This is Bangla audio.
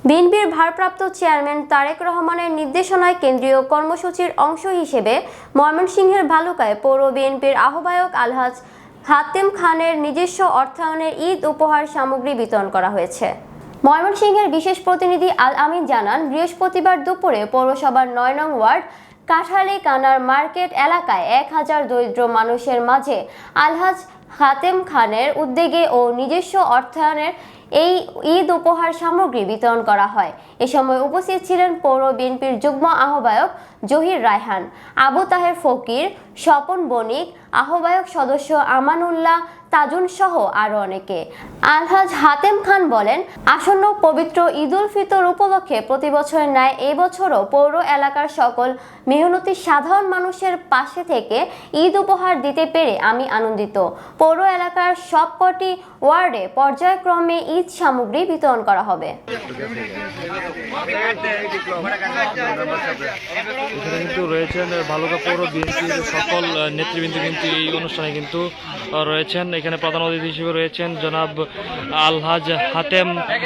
বিএনপির ভারপ্রাপ্ত চেয়ারম্যান তারেক রহমানের নির্দেশনায় কেন্দ্রীয় কর্মসূচির অংশ হিসেবে ময়মনসিংহের ভালুকায় পৌর বিএনপির আহ্বায়ক আলহাজ হাতেম খানের নিজস্ব অর্থায়নের ঈদ উপহার সামগ্রী বিতরণ করা হয়েছে। ময়মনসিংহের বিশেষ প্রতিনিধি আল আমিন জানান, বৃহস্পতিবার দুপুরে পৌরসভার ৯ নং ওয়ার্ড কাঠালী কানার মার্কেট এলাকায় ১,০০০ দরিদ্র মানুষের মাঝে আলহাজ হাতেম খানের উদ্যোগে ও নিজস্ব অর্থায়নের এই ঈদ উপহার সামগ্রী বিতরণ করা হয়। এ সময় উপস্থিত ছিলেন পৌর বিএনপির যুগ্ম আহ্বায়ক জহির রায়হান, আবু তাহের ফকির, স্বপন বণিক, আহ্বায়ক সদস্য আমানুল্লাহ তাজুন সহ আরো অনেকে। আলহাজ হাতেম খান বলেন, আসন্ন পবিত্র ঈদুল ফিতর উপলক্ষে প্রতি বছরের ন্যায় এই বছরও পৌর এলাকার সকল মেহনতি সাধারণ মানুষের পাশে থেকে ঈদ উপহার দিতে পেরে আমি আনন্দিত। পৌর এলাকার সবকটি ওয়ার্ডে পর্যায়ক্রমে ঈদ সামগ্রী বিতরণ করা হবে। এখানে কিন্তু রয়েছেন ভালুকা পৌর বিএনপির সকল নেতৃবৃন্দ কিন্তু এই অনুষ্ঠানে কিন্তু রয়েছেন। এখানে প্রধান অতিথি হিসেবে রয়েছেন জনাব আলহাজ হাতেম